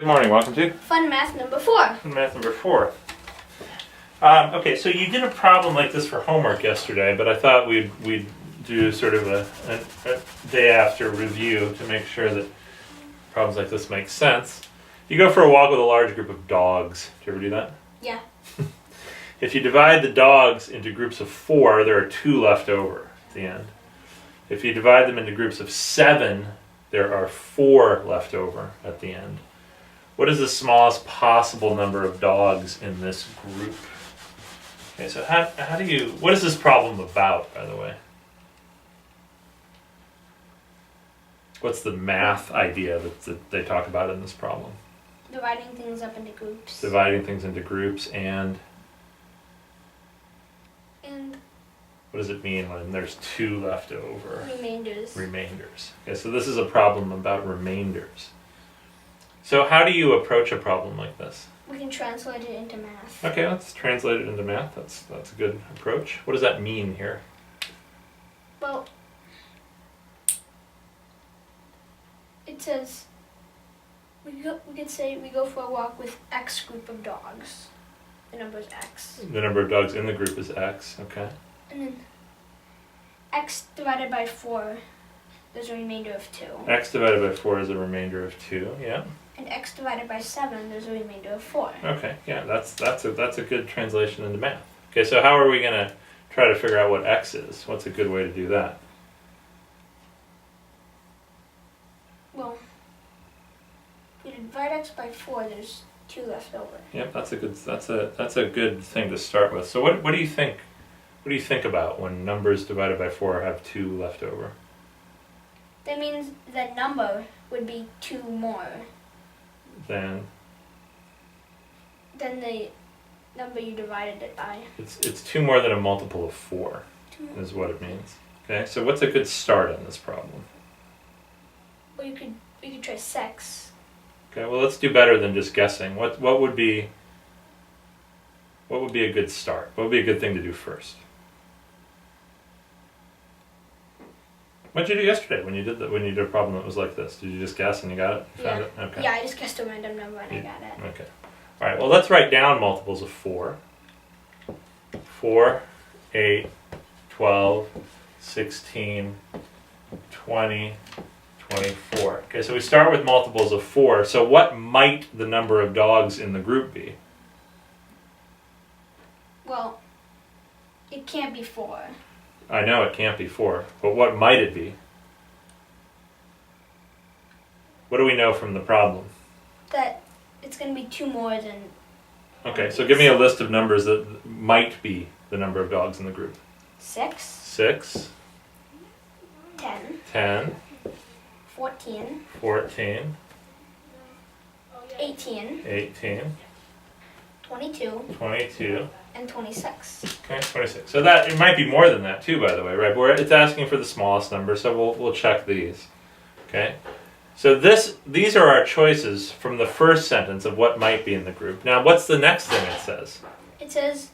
Good morning, welcome to Fun Math number 4. Fun Math number 4. Okay, so you did a problem like this for homework yesterday, but I thought we'd do sort of a day after review to make sure that problems like this make sense. You go for a walk with a large group of dogs. Do you ever do that? Yeah. If you divide the dogs into groups of 4, there are 2 left over at the end. If you divide them into groups of 7, there are 4 left over at the end. What is the smallest possible number of dogs in this group? Okay, so how do you, what is this problem about, by the way? What's the math idea that they talk about in this problem? Dividing things up into groups. Dividing things into groups and what does it mean when there's 2 left over? Remainders. Remainders. Okay, so this is a problem about remainders. So how do you approach a problem like this? We can translate it into math. Okay, let's translate it into math. That's a good approach. What does that mean here? Well, it says we could say we go for a walk with X group of dogs. The number is X. The number of dogs in the group is X, okay. And then X divided by 4, there's a remainder of 2. X divided by 4 is a remainder of 2, yeah. And X divided by 7, there's a remainder of 4. Okay, yeah, that's a good translation into math. Okay, so how are we going to try to figure out what X is? What's a good way to do that? Well, if you divide X by 4, there's 2 left over. Yep, that's a good thing to start with. So what do you think? What do you think about when numbers divided by 4 have 2 left over? That means the number would be 2 more Then the number you divided it by. it's 2 more than a multiple of 4 is what it means. Okay, so what's a good start on this problem? Well, you could try 6. Okay, well let's do better than just guessing. What would be a good start? What would be a good thing to do first? What did you do yesterday when you did a problem that was like this? Did you just guess and you got it? You found it? Okay. Yeah, I just guessed a random number and I got it. Okay. All right. Well, let's write down multiples of 4. 4, 8, 12, 16, 20, 24. Okay, so we start with multiples of 4. So what might the number of dogs in the group be? Well, it can't be 4. I know it can't be 4, but what might it be? What do we know from the problem? That it's going to be 2 more than... Okay, so give me a list of numbers that might be the number of dogs in the group. 6. 6. 10. 10. 14. 14. 18. 18. 22. 22. And 26. Okay, 26. So that it might be more than that too, by the way, right? But it's asking for the smallest number, so we'll check these. Okay. So these are our choices from the first sentence of what might be in the group. Now, what's the next thing it says? It says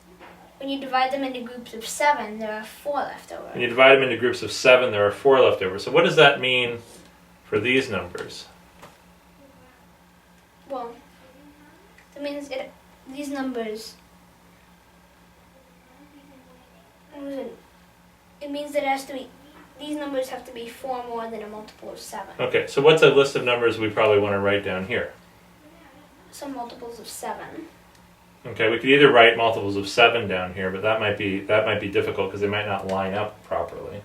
when you divide them into groups of 7, there are 4 left over. When you divide them into groups of 7, there are 4 left over. So what does that mean for these numbers? Well, that means these numbers... It means that these numbers have to be 4 more than a multiple of 7. Okay, so what's a list of numbers we probably want to write down here? Some multiples of 7. Okay, we could either write multiples of 7 down here, but that might be difficult because they might not line up properly.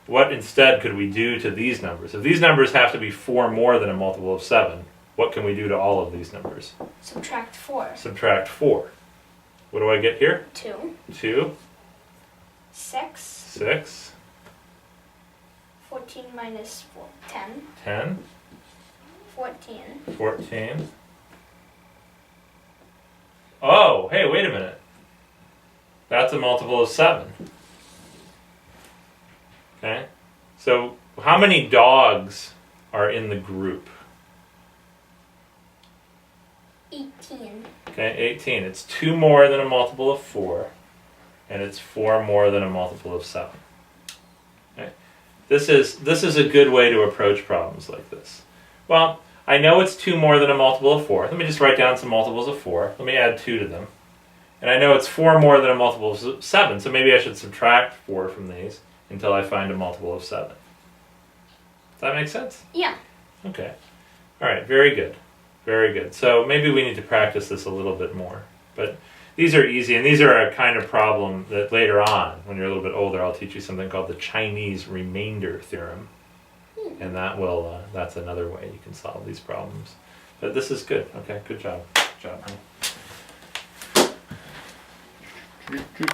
What instead could we do to these numbers? If these numbers have to be 4 more than a multiple of 7, what can we do to all of these numbers? Subtract 4. Subtract 4. What do I get here? 2. 2. 6. 6. 14 minus 4. 10. 10. 14. 14. Oh, hey, wait a minute. That's a multiple of 7. Okay. So how many dogs are in the group? 18. Okay, 18. It's 2 more than a multiple of 4. And it's 4 more than a multiple of 7. Okay. This is a good way to approach problems like this. Well, I know it's 2 more than a multiple of 4. Let me just write down some multiples of 4. Let me add 2 to them. And I know it's 4 more than a multiple of 7, so maybe I should subtract 4 from these until I find a multiple of 7. Does that make sense? Yeah. Okay. All right, very good. Very good. So maybe we need to practice this a little bit more. But these are easy, and these are a kind of problem that later on, when you're a little bit older, I'll teach you something called the Chinese remainder theorem. And that's another way you can solve these problems. But this is good. Okay, good job. Good job, honey.